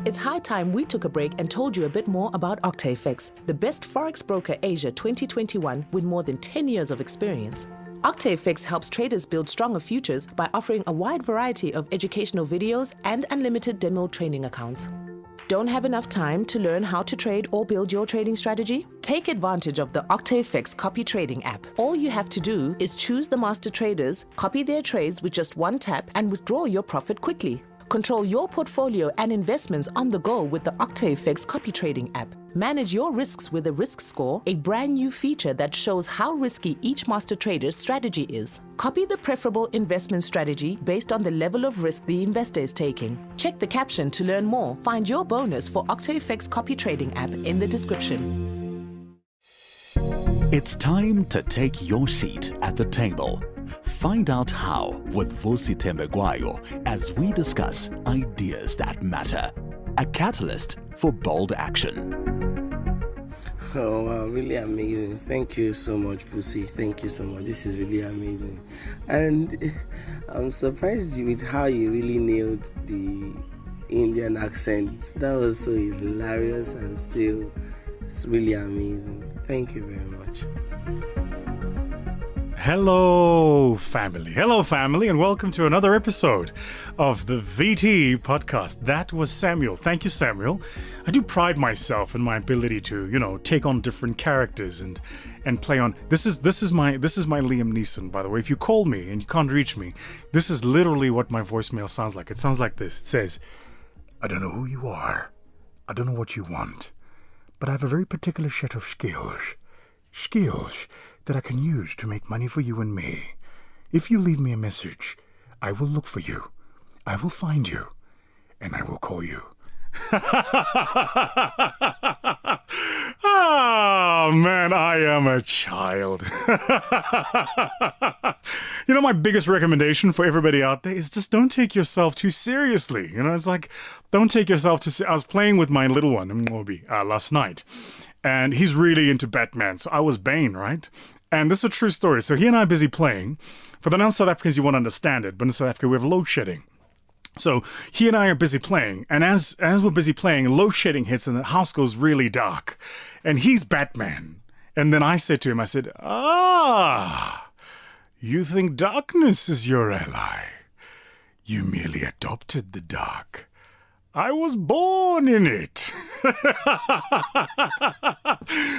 It's high time we took a break and told you a bit more about OctaveX, the best forex broker Asia 2021 with more than 10 years of experience. OctaveX helps traders build stronger futures by offering a wide variety of educational videos and unlimited demo training accounts. Don't have enough time to learn how to trade or build your trading strategy? Take advantage of the OctaveX copy trading app. All you have to do is choose the master traders, copy their trades with just one tap, and withdraw your profit quickly. Control your portfolio and investments on the go with the OctaveX copy trading app. Manage your risks with a risk score, a brand new feature that shows how risky each master trader's strategy is. Copy the preferable investment strategy based on the level of risk the investor is taking. Check the caption to learn more. Find your bonus for OctaveX copy trading app in the description. It's time to take your seat at the table. Find out how with Vusi Thembekwayo as we discuss ideas that matter. A catalyst for bold action. Oh wow, really amazing. Thank you so much, Vusi. Thank you so much. This is really amazing. And I'm surprised with how you really nailed the Indian accent. That was so hilarious and still it's really amazing. Thank you very much. Hello, family, and welcome to another episode of the VT podcast. That was Samuel. Thank you, Samuel. I do pride myself in my ability to, take on different characters and play on. This is my Liam Neeson, by the way. If you call me and you can't reach me, this is literally what my voicemail sounds like. It sounds like this. It says, "I don't know who you are. I don't know what you want, but I have a very particular set of skills that I can use to make money for you and me. If you leave me a message, I will look for you, I will find you, and I will call you." Oh man, I am a child. My biggest recommendation for everybody out there is just don't take yourself too seriously. It's like, don't take yourself too I was playing with my little one, Mobi, last night. And he's really into Batman, so I was Bane, right? And this is a true story. So he and I are busy playing. For the non-South Africans, you won't understand it, but in South Africa, we have load shedding. So he and I are busy playing, and as we're busy playing, load shedding hits and the house goes really dark. And he's Batman. And then I said to him, you think darkness is your ally. You merely adopted the dark. I was born in it.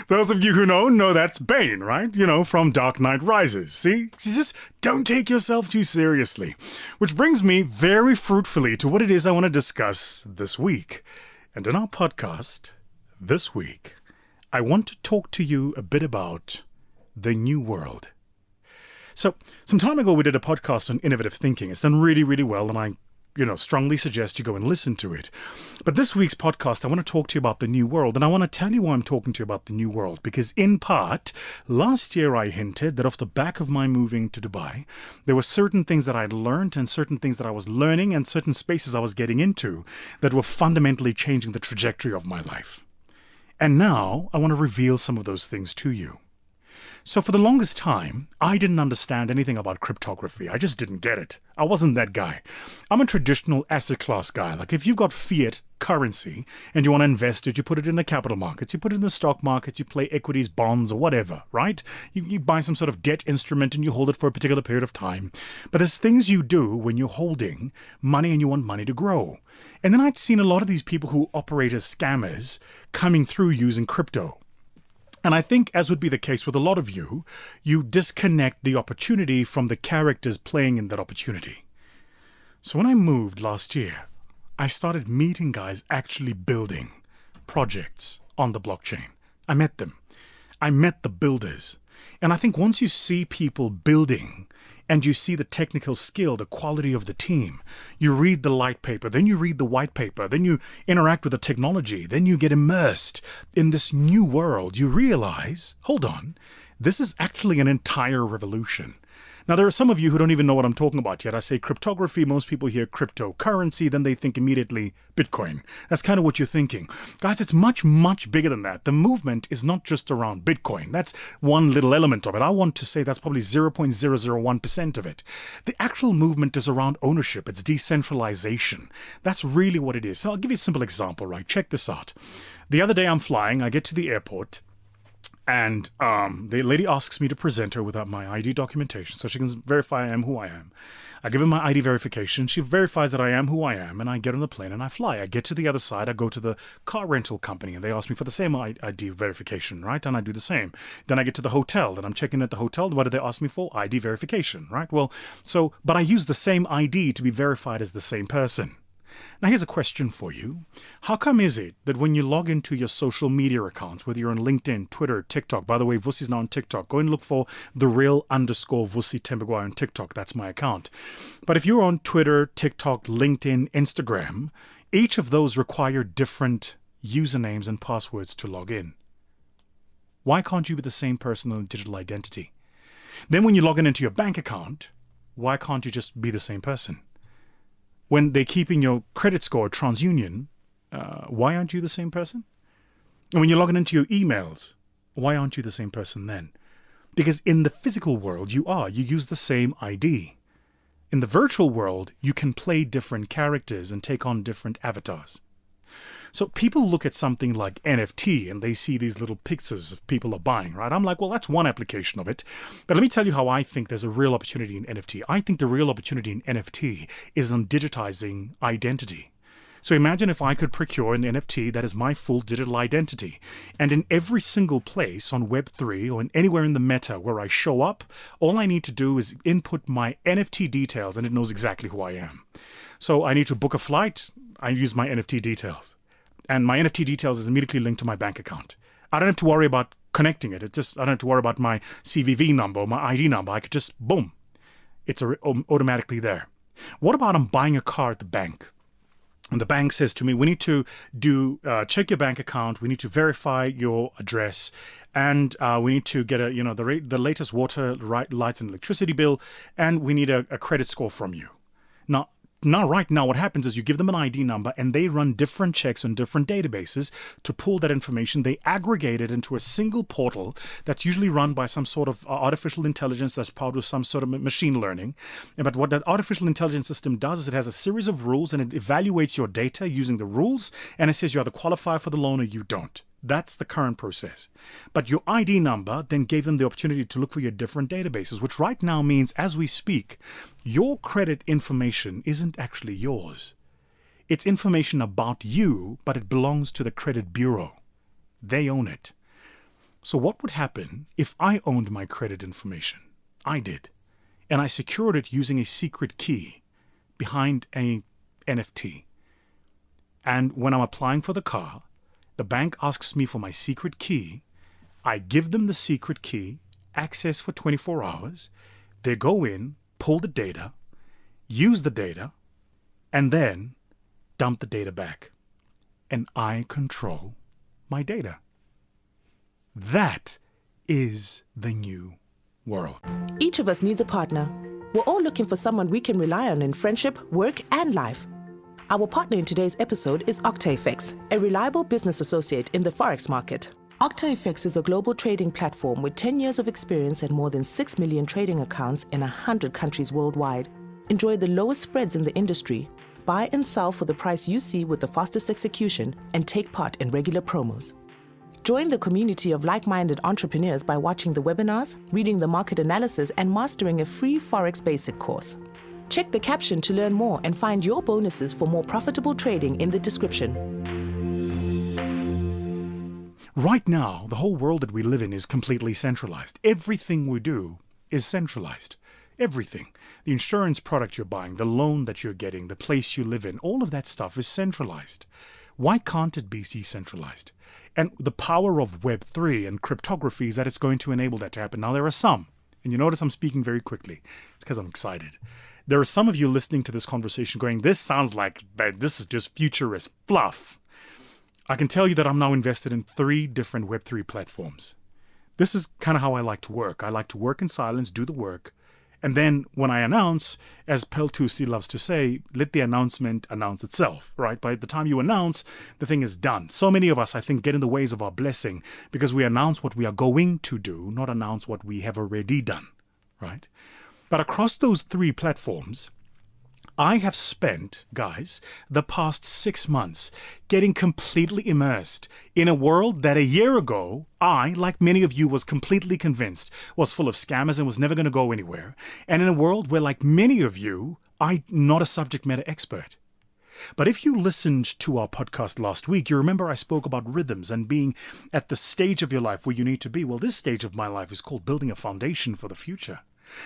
Those of you who know that's Bane, right? From Dark Knight Rises. See? Just don't take yourself too seriously. Which brings me very fruitfully to what it is I want to discuss this week. And in our podcast this week, I want to talk to you a bit about the new world. So, some time ago we did a podcast on innovative thinking. It's done really, really well, and I strongly suggest you go and listen to it. But this week's podcast, I want to talk to you about the new world. And I want to tell you why I'm talking to you about the new world. Because in part, last year I hinted that off the back of my moving to Dubai, there were certain things that I'd learned and certain things that I was learning and certain spaces I was getting into that were fundamentally changing the trajectory of my life. And now I want to reveal some of those things to you. So for the longest time, I didn't understand anything about cryptography. I just didn't get it. I wasn't that guy. I'm a traditional asset class guy. Like if you've got fiat currency and you want to invest it, you put it in the capital markets, you put it in the stock markets, you play equities, bonds, or whatever, right? You buy some sort of debt instrument and you hold it for a particular period of time. But there's things you do when you're holding money and you want money to grow. And then I'd seen a lot of these people who operate as scammers coming through using crypto. And I think, as would be the case with a lot of you, you disconnect the opportunity from the characters playing in that opportunity. So when I moved last year, I started meeting guys actually building projects on the blockchain. I met them. I met the builders. And I think once you see people building and you see the technical skill, the quality of the team, you read the light paper, then you read the white paper, then you interact with the technology, then you get immersed in this new world. You realize, hold on, this is actually an entire revolution. Now, there are some of you who don't even know what I'm talking about yet. I say cryptography, most people hear cryptocurrency, then they think immediately Bitcoin. That's kind of what you're thinking. Guys, it's much, much bigger than that. The movement is not just around Bitcoin. That's one little element of it. I want to say that's probably 0.001% of it. The actual movement is around ownership. It's decentralization. That's really what it is. So I'll give you a simple example, right? Check this out. The other day I'm flying, I get to the airport, and the lady asks me to present her with my ID documentation so she can verify I am who I am. I give her my ID verification. She verifies that I am who I am, and I get on the plane and I fly. I get to the other side. I go to the car rental company, and they ask me for the same ID verification, right? And I do the same. Then I get to the hotel, and I'm checking at the hotel. What do they ask me for? ID verification, right? Well, but I use the same ID to be verified as the same person. Now, here's a question for you. How come is it that when you log into your social media accounts, whether you're on LinkedIn, Twitter, TikTok, by the way, Vusi's now on TikTok. Go and look for _Vusi Thembekwayo on TikTok. That's my account. But if you're on Twitter, TikTok, LinkedIn, Instagram, each of those require different usernames and passwords to log in. Why can't you be the same person on a digital identity? Then when you log into your bank account, why can't you just be the same person? When they're keeping your credit score TransUnion, why aren't you the same person? And when you're logging into your emails, why aren't you the same person then? Because in the physical world, you use the same ID. In the virtual world, you can play different characters and take on different avatars. So people look at something like NFT and they see these little pictures of people are buying, right? I'm like, well, that's one application of it. But let me tell you how I think there's a real opportunity in NFT. I think the real opportunity in NFT is on digitizing identity. So imagine if I could procure an NFT that is my full digital identity. And in every single place on Web3 or anywhere in the meta where I show up, all I need to do is input my NFT details and it knows exactly who I am. So I need to book a flight, I use my NFT details. And my NFT details is immediately linked to my bank account. I don't have to worry about connecting it. I don't have to worry about my CVV number or my ID number. I could just, boom, it's automatically there. What about I'm buying a car at the bank? And the bank says to me, we need to check your bank account. We need to verify your address. And we need to get the latest water, lights and electricity bill. And we need a credit score from you. Now, right now, what happens is you give them an ID number and they run different checks on different databases to pull that information. They aggregate it into a single portal that's usually run by some sort of artificial intelligence that's powered with some sort of machine learning. But what that artificial intelligence system does is it has a series of rules and it evaluates your data using the rules, and it says you either qualify for the loan or you don't. That's the current process. But your ID number then gave them the opportunity to look for your different databases, which right now means, as we speak, your credit information isn't actually yours. It's information about you, but it belongs to the credit bureau. They own it. So what would happen if I owned my credit information? I did. And I secured it using a secret key behind a NFT. And when I'm applying for the car, the bank asks me for my secret key. I give them the secret key, access for 24 hours. They go in, pull the data, use the data, and then dump the data back. And I control my data. That is the new world. Each of us needs a partner. We're all looking for someone we can rely on in friendship, work, and life. Our partner in today's episode is OctaFX, a reliable business associate in the Forex market. OctaFX is a global trading platform with 10 years of experience and more than 6 million trading accounts in 100 countries worldwide. Enjoy the lowest spreads in the industry. Buy and sell for the price you see with the fastest execution and take part in regular promos. Join the community of like-minded entrepreneurs by watching the webinars, reading the market analysis, and mastering a free Forex basic course. Check the caption to learn more and find your bonuses for more profitable trading in the description. Right now, the whole world that we live in is completely centralized. Everything we do is centralized. Everything. The insurance product you're buying, the loan that you're getting, the place you live in, all of that stuff is centralized. Why can't it be decentralized? And the power of Web3 and cryptography is that it's going to enable that to happen. Now, there are some, and you notice I'm speaking very quickly. It's because I'm excited. There are some of you listening to this conversation going, this sounds like this is just futurist fluff. I can tell you that I'm now invested in 3 different Web3 platforms. This is kind of how I like to work. I like to work in silence, do the work, And then when I announce, as Peltusi loves to say, let the announcement announce itself, right? By the time you announce, the thing is done. So many of us, I think, get in the ways of our blessing because we announce what we are going to do, not announce what we have already done, right? But across those three platforms, I have spent, guys, the past 6 months getting completely immersed in a world that a year ago, I, like many of you, was completely convinced was full of scammers and was never going to go anywhere. And in a world where, like many of you, I'm not a subject matter expert. But if you listened to our podcast last week, you remember I spoke about rhythms and being at the stage of your life where you need to be. Well, this stage of my life is called building a foundation for the future.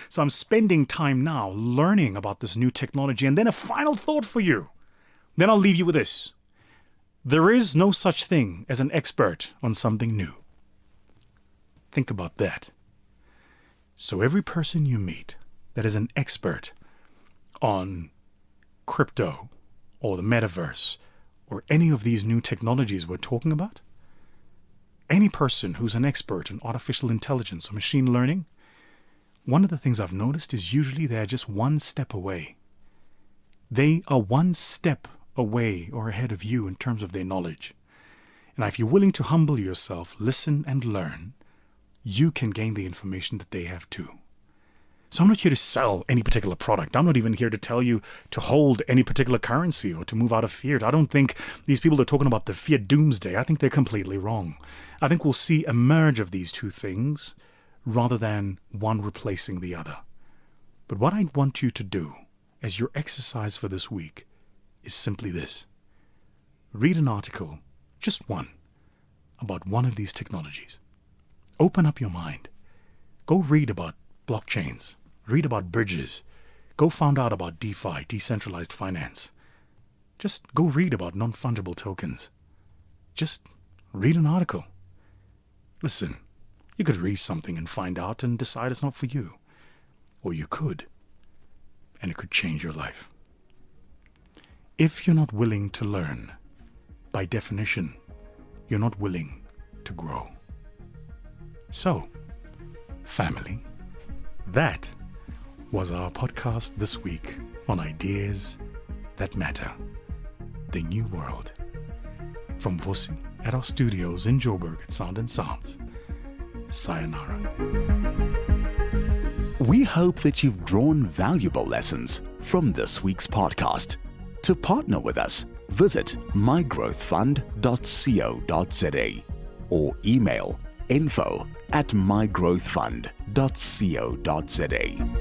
So I'm spending time now learning about this new technology. And then a final thought for you. Then I'll leave you with this. There is no such thing as an expert on something new. Think about that. So every person you meet that is an expert on crypto or the metaverse or any of these new technologies we're talking about, any person who's an expert in artificial intelligence or machine learning, one of the things I've noticed is usually they're just one step away. They are one step away or ahead of you in terms of their knowledge. And if you're willing to humble yourself, listen and learn, you can gain the information that they have too. So I'm not here to sell any particular product. I'm not even here to tell you to hold any particular currency or to move out of fiat. I don't think these people are talking about the fiat doomsday. I think they're completely wrong. I think we'll see a merge of these two things rather than one replacing the other. But what I want you to do as your exercise for this week is simply this. Read an article, just one, about one of these technologies. Open up your mind. Go read about blockchains. Read about bridges. Go find out about DeFi, decentralized finance. Just go read about non-fungible tokens. Just read an article. Listen, you could read something and find out and decide it's not for you. Or you could, and it could change your life. If you're not willing to learn, by definition, you're not willing to grow. So, family, that was our podcast this week on Ideas That Matter, the New World. From Vusi at our studios in Joburg at Sound and Sounds. Sayonara. We hope that you've drawn valuable lessons from this week's podcast. To partner with us, visit mygrowthfund.co.za or email info@mygrowthfund.co.za.